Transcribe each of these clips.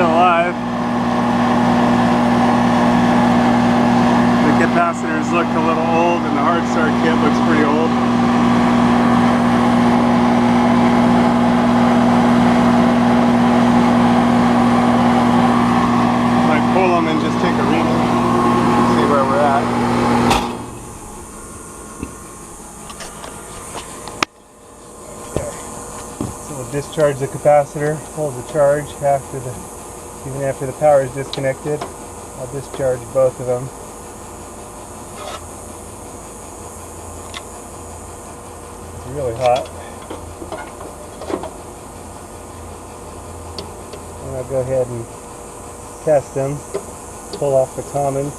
still alive. The capacitors look a little old and the hard start kit looks pretty old. Might pull them and just take a reading, see where we're at. We'll discharge the capacitor, hold the charge even after the power is disconnected. I'll discharge both of them. It's really hot. And I'll go ahead and test them. Pull off the commons.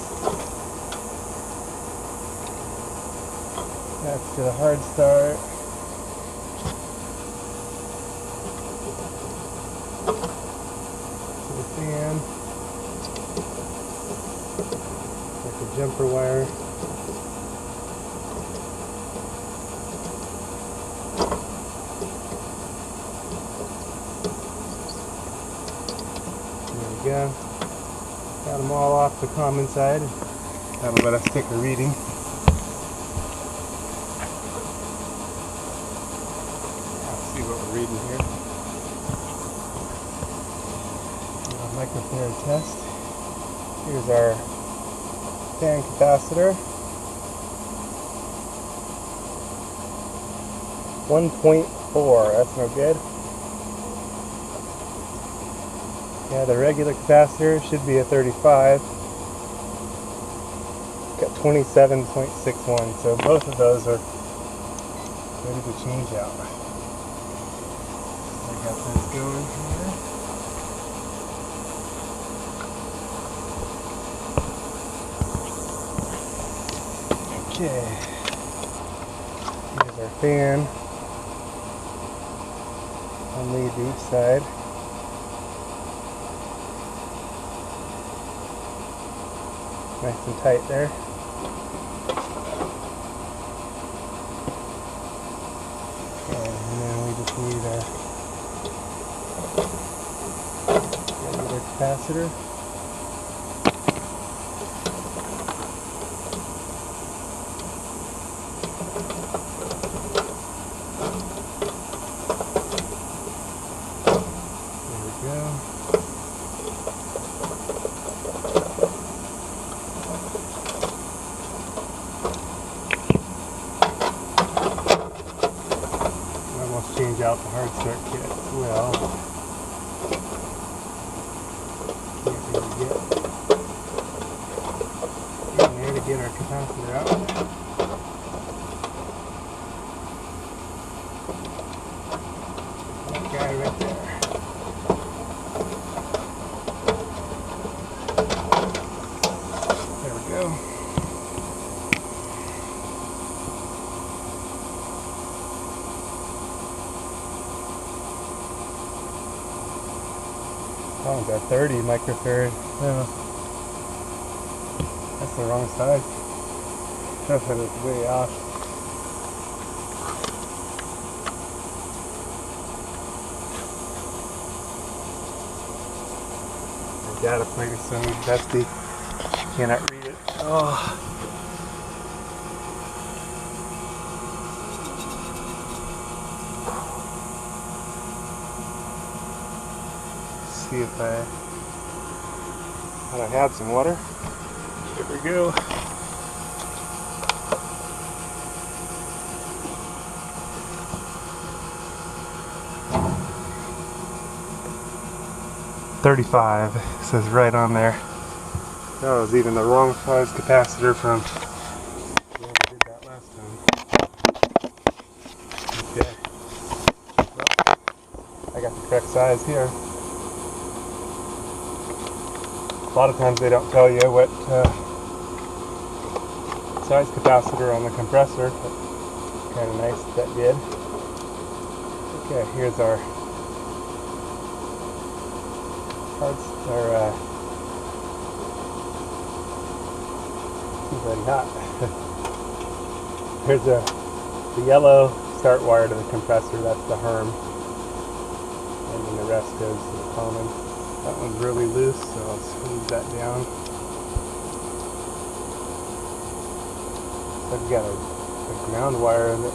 That's to the hard start. Fan, like a jumper wire. There we go. Got them all off the common side. That'll let us take a reading. Let's see what we're reading here. Microfarad test. Here's our fan capacitor. 1.4, that's no good. Yeah, the regular capacitor should be a 35. Got 27.61, so both of those are ready to change out. I got this going here. Okay, here's our fan on the each side. Nice and tight there. Okay, and then we just need our regular capacitor. Change out the hard start kit as well. Can't really get in there to get our capacitor out. That guy right there. There we go. Oh, it's got 30 microfarad. Yeah. That's the wrong side. That's way off. The data plate is so dusty. Cannot read it. Oh. See if I have some water. Here we go. $35 says right on there. That was even the wrong size capacitor from whoever did that last time. Okay. Well, I got the correct size here. A lot of times they don't tell you what size capacitor on the compressor, but kind of nice that did. Okay, here's our too bloody hot. Here's the yellow start wire to the compressor, that's the Herm, and then the rest goes to the common. That one's really loose, so I'll squeeze that down. So I've got a ground wire that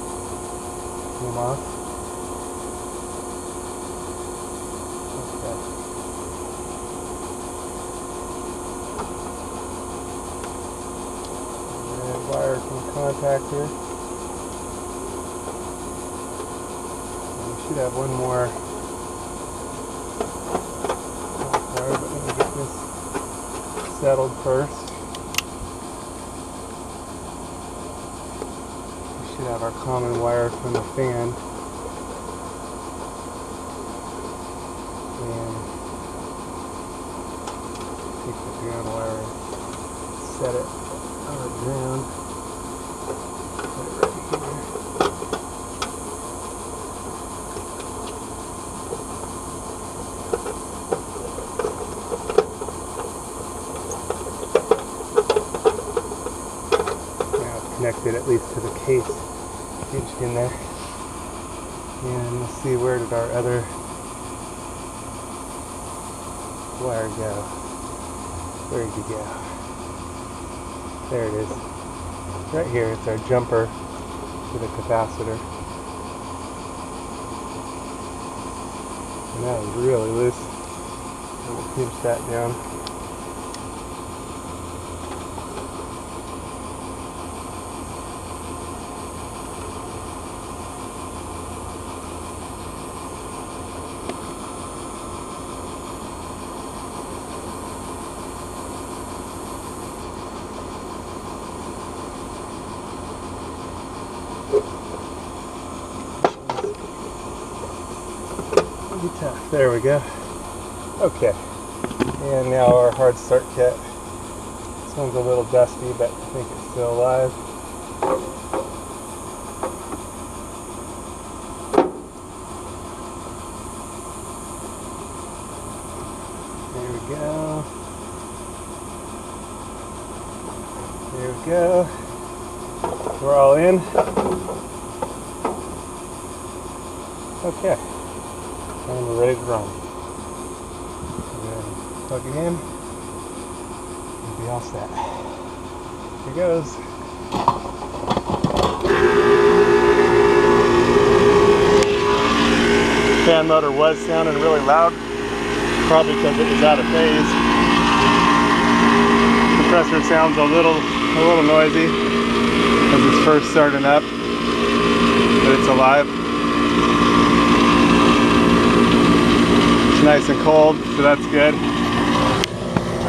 came off. Okay. Red wire from the contactor. And we should have one more. But let me get this settled first. We should have our common wire from the fan. And take the ground wire and set it on the ground. Put it right here. Connected at least to the case hinged in there. And let's see, where did our other wire go? Where did it go? There it is. Right here, it's our jumper to the capacitor. And that was really loose. So we'll pinch that down. Tough. There we go. Okay. And now our hard start kit. This one's a little dusty, but I think it's still alive. There we go. There we go. We're all in. Okay. And we're ready to run. We're going to plug it in and be all set. Here goes. Fan motor was sounding really loud, probably because it was out of phase. The compressor sounds a little noisy as it's first starting up, but it's alive. Nice and cold, so that's good.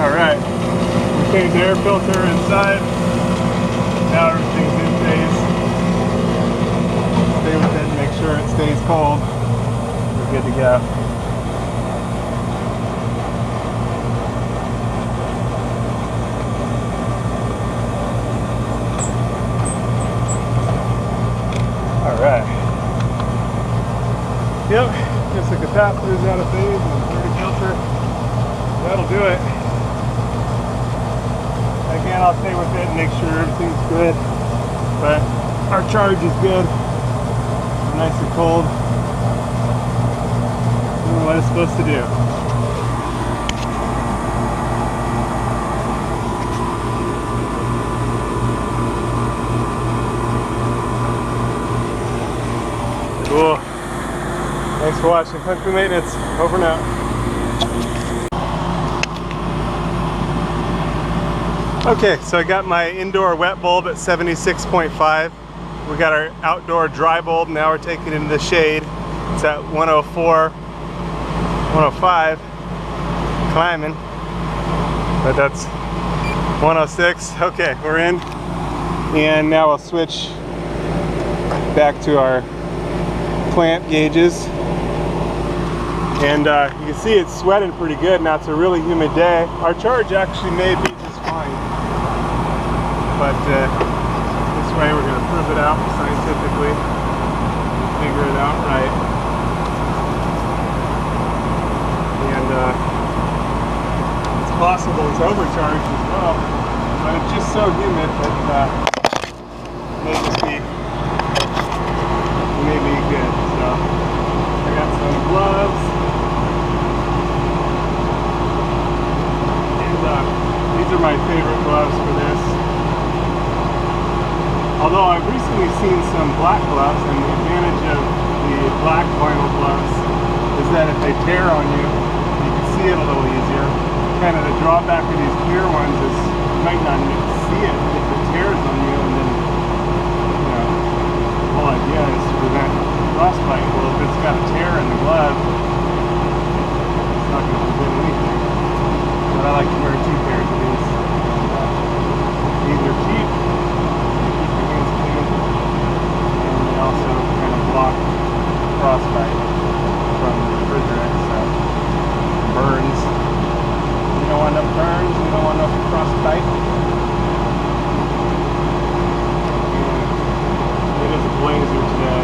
Alright, change the air filter inside. Now everything's in phase. Stay with it and make sure it stays cold. We're good to go. Alright. Yep. Just the capacitor's out of phase and the dirty filter. That'll do it. Again, I'll stay with it and make sure everything's good. But our charge is good. Nice and cold. Doing what it's supposed to do. Cool. Thanks for watching Country Maintenance. Over and out. Okay, so I got my indoor wet bulb at 76.5. We got our outdoor dry bulb. Now we're taking it into the shade. It's at 104, 105, climbing, but that's 106. Okay, we're in. And now we'll switch back to our clamp gauges. And you can see it's sweating pretty good. Now it's a really humid day. Our charge actually may be just fine. But this way we're going to prove it out scientifically. Figure it out right. And it's possible it's overcharged as well. But it's just so humid that it may just be good. So I got some gloves. are my favorite gloves for this. Although I've recently seen some black gloves, and the advantage of the black vinyl gloves is that if they tear on you, you can see it a little easier. Kind of the drawback of these clear ones is you might not see it if it tears on you, and then, you know, the whole idea is to prevent frostbite. Well, if it's got a tear in the glove, it's not going to prevent anything. But I like to wear 2 pairs of these. These are cheap, they keep your hands clean, and they also kind of block frostbite from the refrigerant, so burns. You don't want no burns, you don't want no frostbite. And it is a blazer today.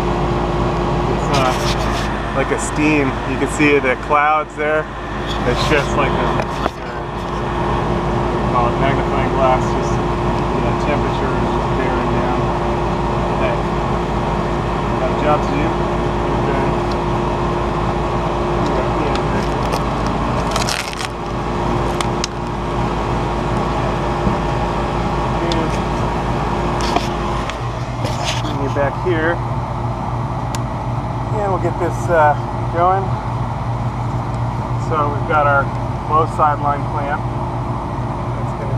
It's like a steam. You can see the clouds there. It's just like a magnifying glass, just the temperature is just bearing down today. Got a job to do. Bring you back here, and we'll get this going. So we've got our low sideline clamp.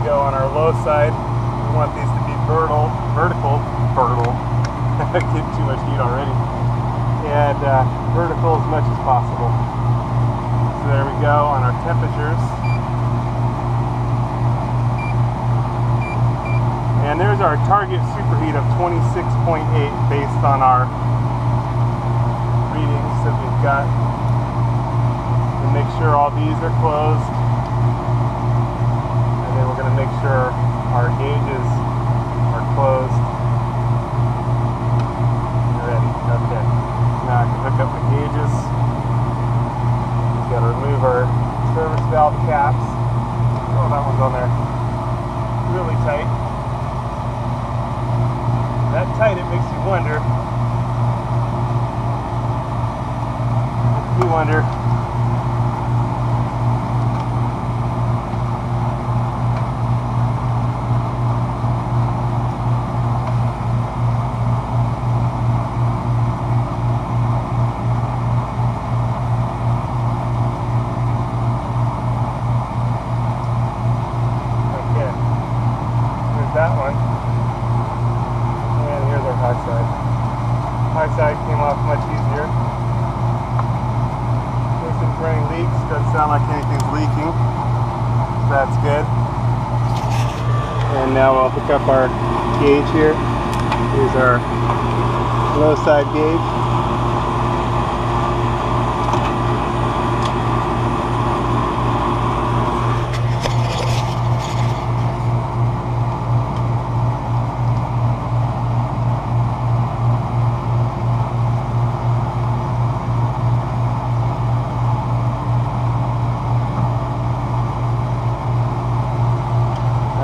Go on our low side. We want these to be vertical. Getting too much heat already. And vertical as much as possible. So there we go on our temperatures. And there's our target superheat of 26.8 based on our readings that we've got. And make sure all these are closed. We're going to make sure our gauges are closed. Ready. Okay. Now I can hook up the gauges. We've got to remove our service valve caps. Oh, that one's on there. Really tight. That tight, it makes you wonder. Makes me wonder. That one, and here's our high side. High side came off much easier. Isn't for any leaks, doesn't sound like anything's leaking, so that's good. And now I'll hook up our gauge here. Here's our low side gauge.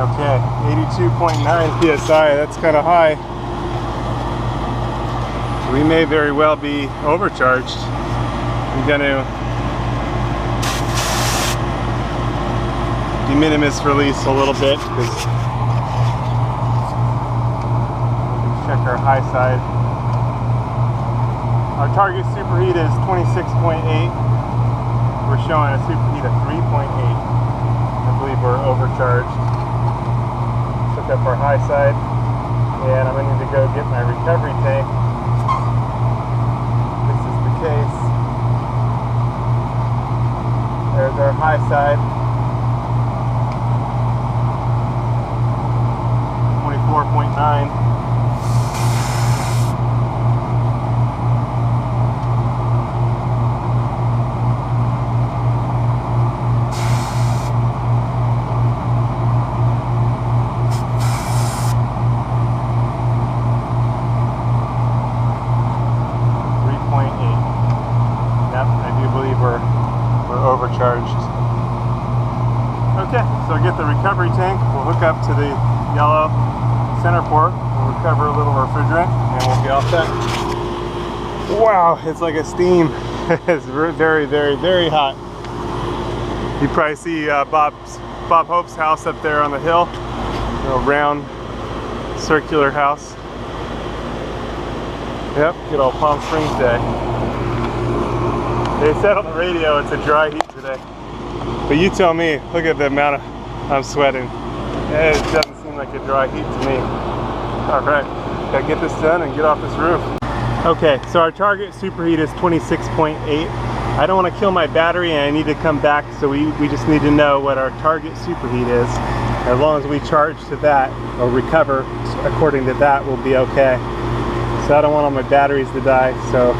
Okay, 82.9 psi, that's kind of high. We may very well be overcharged. I'm going to de minimis release a little bit because we can check our high side. Our target superheat is 26.8. We're showing a superheat of 3.8. I believe we're overcharged. Up our high side, and I'm going to need to go get my recovery tank. This is the case. There's our high side, 24.9. Overcharged. Okay, so get the recovery tank. We'll hook up to the yellow center port. We'll recover a little refrigerant, and we'll be all set. Wow, it's like a steam. It's very, very, very hot. You probably see Bob's Bob Hope's house up there on the hill. A little round, circular house. Yep, good old Palm Springs day. They said on the radio it's a dry heat today. But you tell me, look at the amount I'm sweating. It doesn't seem like a dry heat to me. All right, gotta get this done and get off this roof. Okay, so our target superheat is 26.8. I don't want to kill my battery and I need to come back, so we just need to know what our target superheat is. As long as we charge to that, or recover according to that, we'll be okay. So I don't want all my batteries to die, so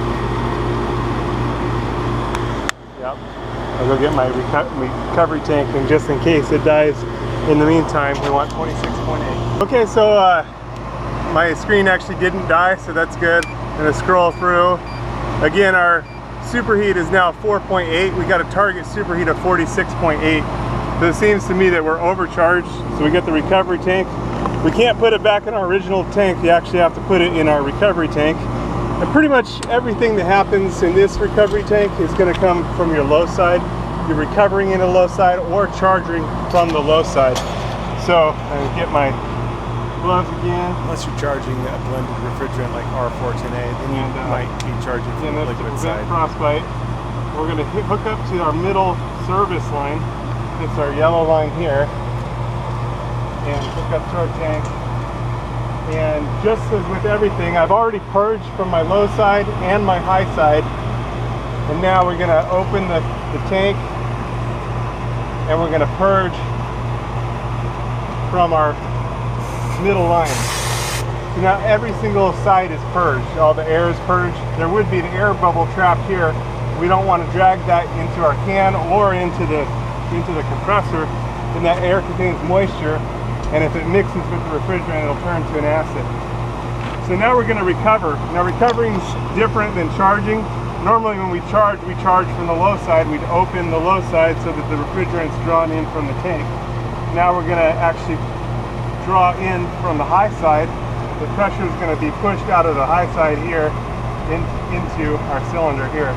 yep. I'll go get my recovery tank, and just in case it dies in the meantime, we want 26.8. Okay, so my screen actually didn't die, so that's good. I'm gonna scroll through. Again, our superheat is now 4.8. We got a target superheat of 46.8. So it seems to me that we're overcharged. So we get the recovery tank. We can't put it back in our original tank. You actually have to put it in our recovery tank. And pretty much everything that happens in this recovery tank is gonna come from your low side. You're recovering in a low side or charging from the low side. So I get my gloves again. Unless you're charging a blended refrigerant like R410A, then you might be charging from the liquid side. Frostbite. We're going to hook up to our middle service line. It's our yellow line here. And hook up to our tank. And just as with everything, I've already purged from my low side and my high side. And now we're going to open the tank and we're going to purge from our middle line. So now every single side is purged. All the air is purged. There would be an air bubble trapped here. We don't want to drag that into our can or into the compressor, and that air contains moisture, and if it mixes with the refrigerant, it'll turn to an acid. So now we're going to recover. Now recovering is different than charging. Normally when we charge from the low side. We'd open the low side so that the refrigerant's drawn in from the tank. Now we're going to actually draw in from the high side. The pressure is going to be pushed out of the high side here into our cylinder here.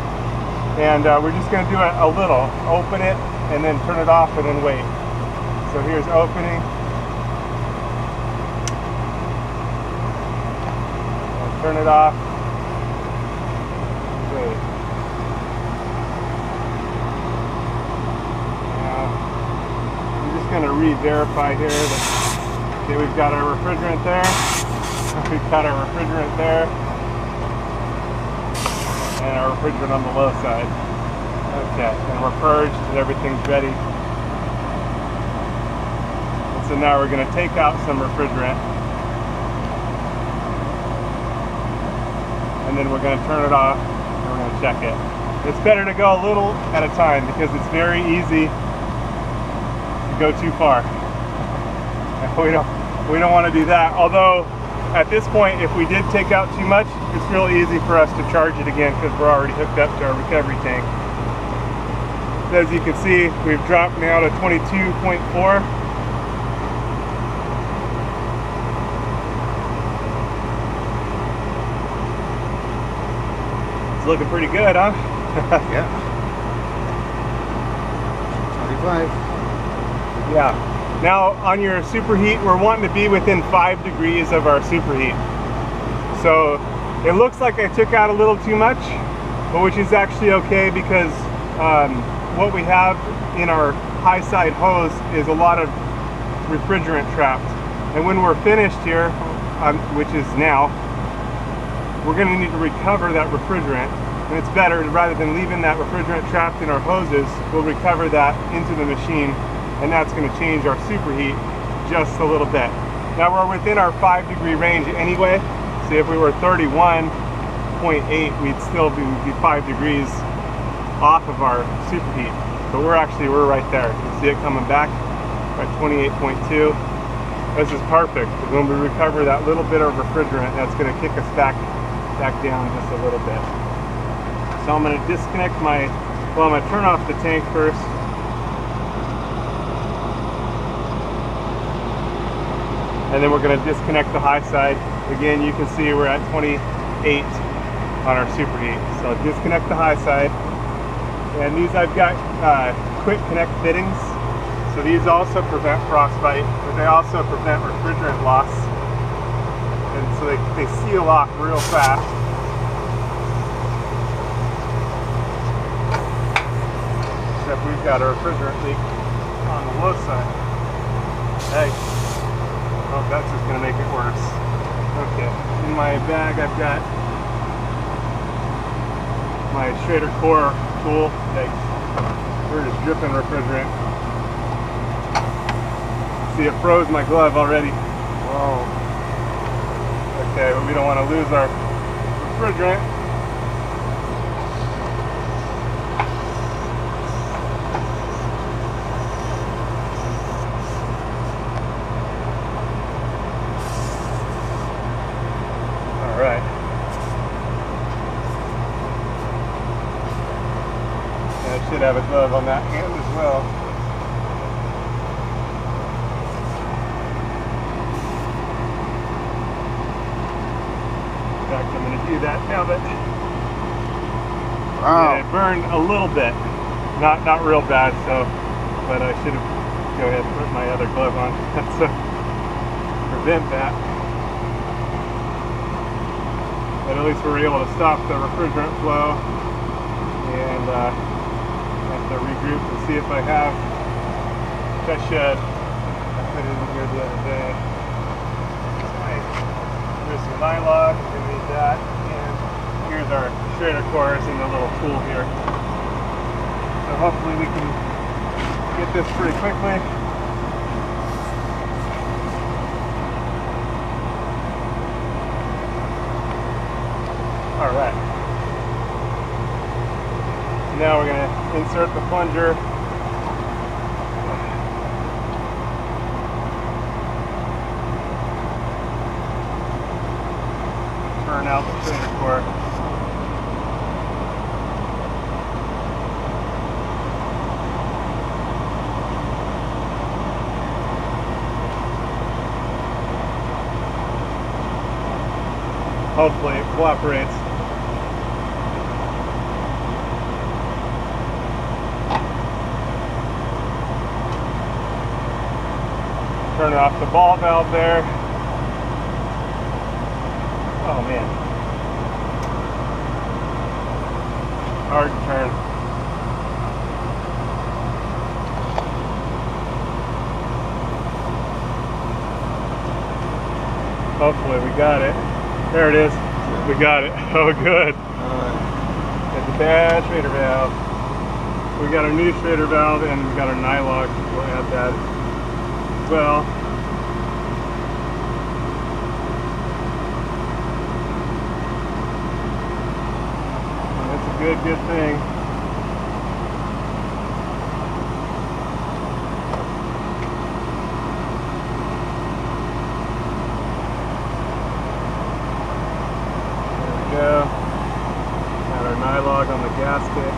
And we're just going to do it a little. Open it and then turn it off and then wait. So here's opening. And turn it off. Wait. Now, I'm just going to re-verify here that okay, we've got our refrigerant there. We've got our refrigerant there. And our refrigerant on the low side. Okay, and we're purged and everything's ready. And so now we're going to take out some refrigerant. And then we're going to turn it off and we're going to check it. It's better to go a little at a time because it's very easy to go too far. We don't want to do that. Although at this point, if we did take out too much, it's real easy for us to charge it again because we're already hooked up to our recovery tank. As you can see, we've dropped now to 22.4. It's looking pretty good, huh? Yeah. 25. Yeah. Now on your superheat, we're wanting to be within 5 degrees of our superheat. So it looks like I took out a little too much, but which is actually okay because what we have in our high side hose is a lot of refrigerant trapped. And when we're finished here, which is now, we're going to need to recover that refrigerant. And it's better, rather than leaving that refrigerant trapped in our hoses, we'll recover that into the machine, and that's going to change our superheat just a little bit. Now we're within our 5 degree range anyway. So if we were 31.8, we'd still be 5 degrees off of our superheat. But we're right there. You can see it coming back. We're at 28.2. This is perfect because when we recover that little bit of refrigerant, that's going to kick us back down just a little bit. So I'm going to disconnect I'm going to turn off the tank first. And then we're going to disconnect the high side. Again, you can see we're at 28 on our superheat. So disconnect the high side. And these I've got quick connect fittings. So these also prevent frostbite, but they also prevent refrigerant loss. And so they seal off real fast. Except we've got a refrigerant leak on the low side. Hey. Oh, that's just going to make it worse. Okay. In my bag I've got my Schrader Core tool. We're just dripping refrigerant. See, it froze my glove already. Whoa. Okay, but we don't want to lose our refrigerant. All right. And I should have a glove on that hand as well. I'm going to do that now that Wow. it burned a little bit, not real bad. So, but I should have go ahead and put my other glove on to prevent that. But at least we're able to stop the refrigerant flow, and I have to regroup and see if I have. Which I should. I put it in here the other day. There's some nylon, we need that, and here's our Schrader cores and the little tool here. So hopefully we can get this pretty quickly. All right. So now we're going to insert the plunger. Turn out the Schrader core. Hopefully it cooperates. Turn off the ball valve there. Oh man. Hard to turn. Hopefully we got it. There it is. We got it. Oh good. It's a bad Schrader valve. We got our new Schrader valve and we got our nylon. We'll add that as well. Good thing. There we go. Got our nylon on the gasket.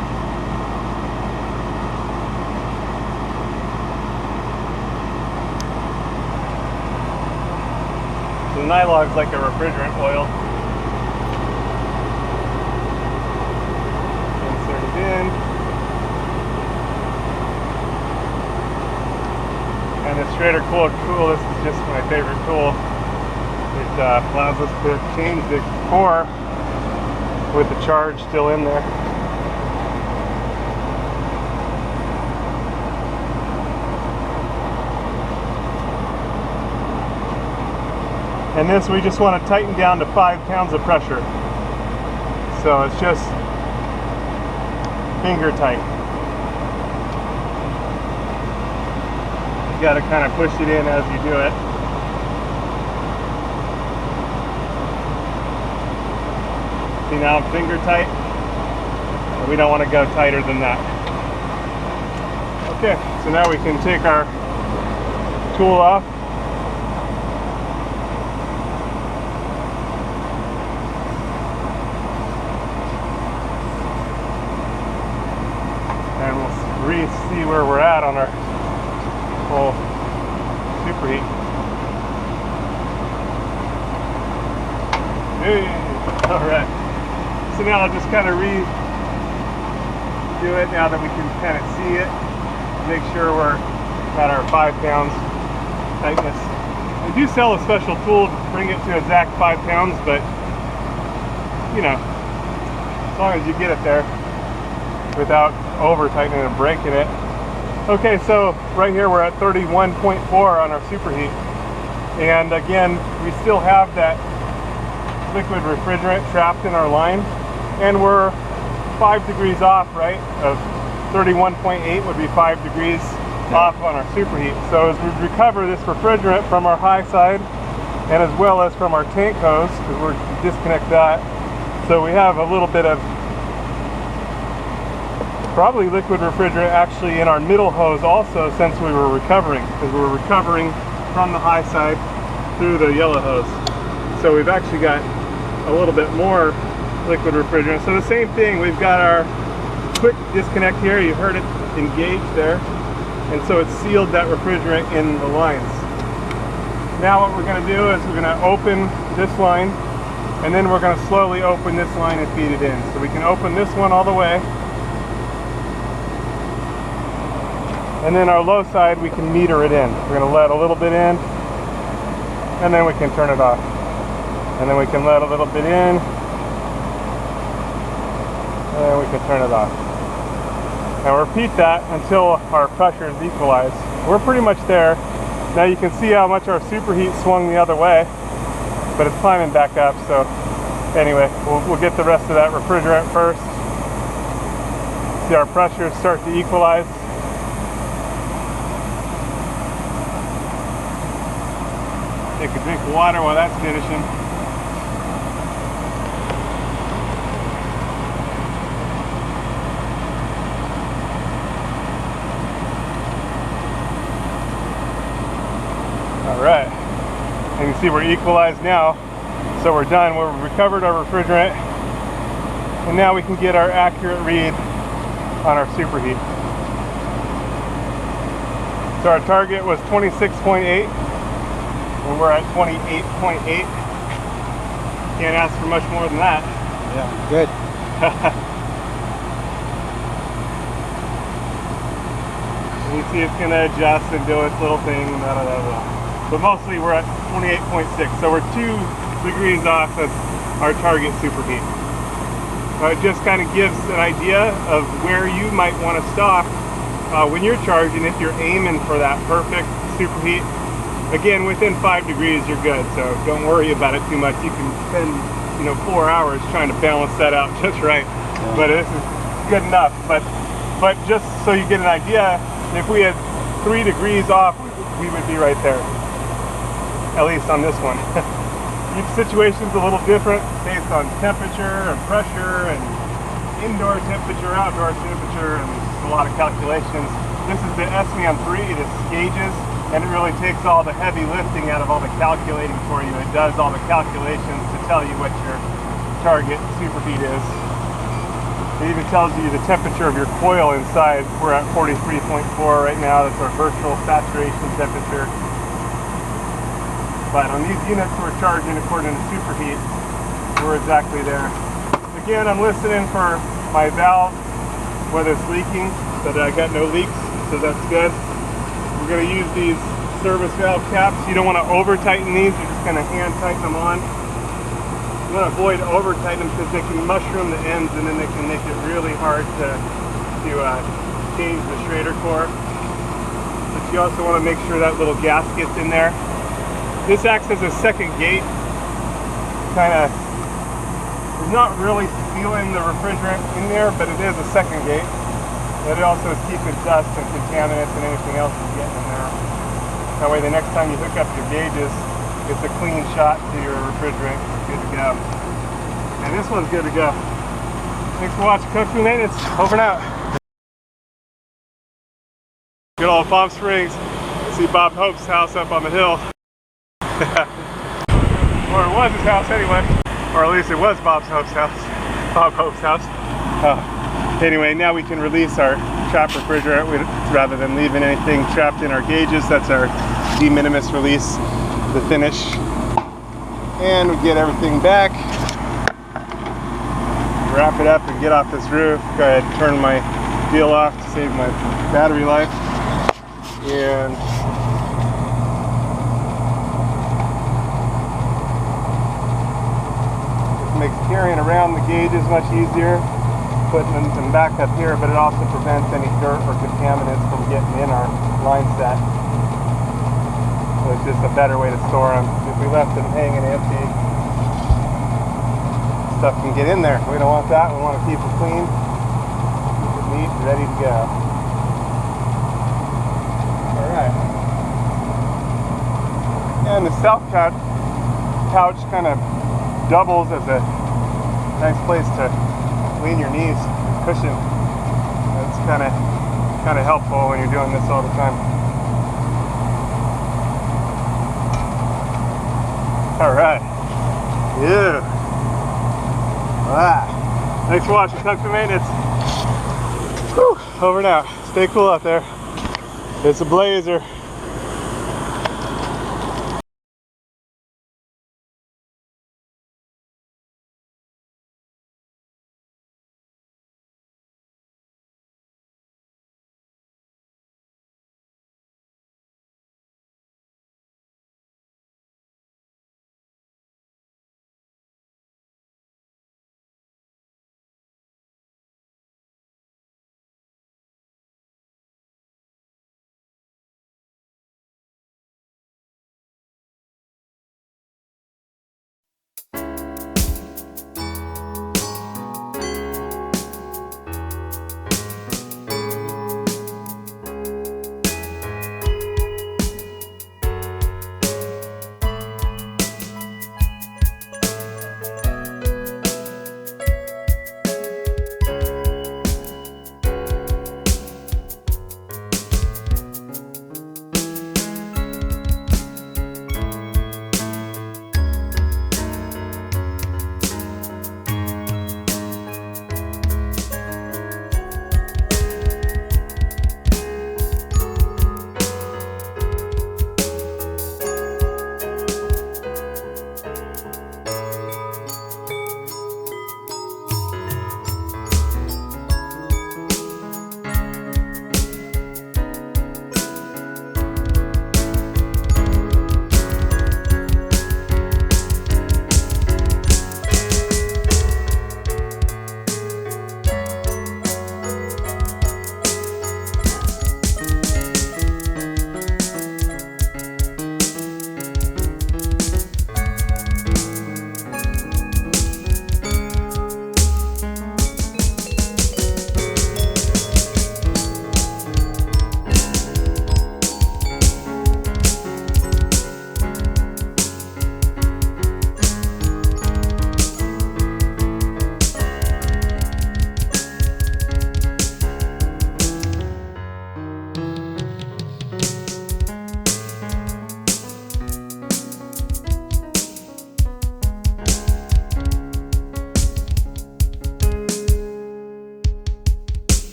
So the nylon is like a refrigerant oil. In. And the Schrader Core tool, this is just my favorite tool. It allows us to change the core with the charge still in there. And this we just want to tighten down to 5 pounds of pressure. So it's just finger tight. You got to kind of push it in as you do it. See, now I'm finger tight. We don't want to go tighter than that. Okay, so now we can take our tool off. And we'll see where we're at on our whole superheat. Hey, all right. So now I'll just kind of redo it now that we can kind of see it. Make sure we're at our 5 pounds tightness. I do sell a special tool to bring it to exact 5 pounds, but you know, as long as you get it there without over tightening and breaking it. Okay, so right here we're at 31.4 on our superheat. And again, we still have that liquid refrigerant trapped in our line, and we're 5 degrees off, right? Of 31.8 would be 5 degrees off on our superheat. So as we recover this refrigerant from our high side and as well as from our tank hose, because we're disconnect that, so we have a little bit of probably liquid refrigerant actually in our middle hose also, since we were recovering, because we were recovering from the high side through the yellow hose. So we've actually got a little bit more liquid refrigerant. So the same thing, we've got our quick disconnect here. You heard it engage there. And so it's sealed that refrigerant in the lines. Now what we're going to do is we're going to open this line, and then we're going to slowly open this line and feed it in. So we can open this one all the way, and then our low side we can meter it in. We're going to let a little bit in, and then we can turn it off. And then we can let a little bit in, and then we can turn it off. And repeat that until our pressure is equalized. We're pretty much there. Now you can see how much our superheat swung the other way, but it's climbing back up. So anyway, we'll get the rest of that refrigerant first. See our pressures start to equalize. Take a drink of water while that's finishing. All right, and you can see we're equalized now, so we're done. We've recovered our refrigerant, and now we can get our accurate read on our superheat. So our target was 26.8, and we're at 28.8. Can't ask for much more than that. Yeah, good. And you see it's going to adjust and do its little thing, blah, blah, blah, blah. But mostly we're at 28.6, so we're 2 degrees off of our target superheat. It just kind of gives an idea of where you might want to stop when you're charging, if you're aiming for that perfect superheat. Again, within 5 degrees you're good, so don't worry about it too much. You can spend 4 hours trying to balance that out just right, but this is good enough. But just so you get an idea, if we had 3 degrees off, we would be right there, at least on this one. Each situation's a little different based on temperature and pressure and indoor temperature, outdoor temperature, and there's a lot of calculations. This is the SMAN3, this gauges, and it really takes all the heavy lifting out of all the calculating for you. It does all the calculations to tell you what your target superheat is. It even tells you the temperature of your coil inside. We're at 43.4 right now. That's our virtual saturation temperature. But on these units we're charging according to superheat, we're exactly there. Again, I'm listening for my valve, whether it's leaking, but I got no leaks, so that's good. We're going to use these service valve caps. You don't want to over tighten these, you're just going to hand tighten them on. You want to avoid over tighten them because they can mushroom the ends, and then they can make it really hard to change the Schrader core. But you also want to make sure that little gasket's in there. This acts as a second gate, kind of, it's not really sealing the refrigerant in there, but it is a second gate. But it also is keeping dust and contaminants and anything else that's getting in there. That way the next time you hook up your gauges, it's a clean shot to your refrigerant. It's good to go. And this one's good to go. Thanks for watching Kung Fu Maintenance. Over and out. Good old Palm Springs. See Bob Hope's house up on the hill. Or it was his house anyway. Or at least it was Bob Hope's house. Bob Hope's house. Anyway, now we can release our trapped refrigerant rather than leaving anything trapped in our gauges. That's our de minimis release, the finish. And we get everything back. Wrap it up and get off this roof. Go ahead and turn my deal off to save my battery life. And it makes carrying around the gauges much easier, putting them back up here, but it also prevents any dirt or contaminants from getting in our line set. So it's just a better way to store them. If we left them hanging empty, stuff can get in there. We don't want that. We want to keep it clean, keep it neat, ready to go. Alright. And the south couch kind of doubles as a nice place to lean your knees, cushion. That's kind of helpful when you're doing this all the time. All right. Yeah. Ah. Thanks for watching Tungsten Maintenance. Whew. Over and out. Stay cool out there. It's a blazer.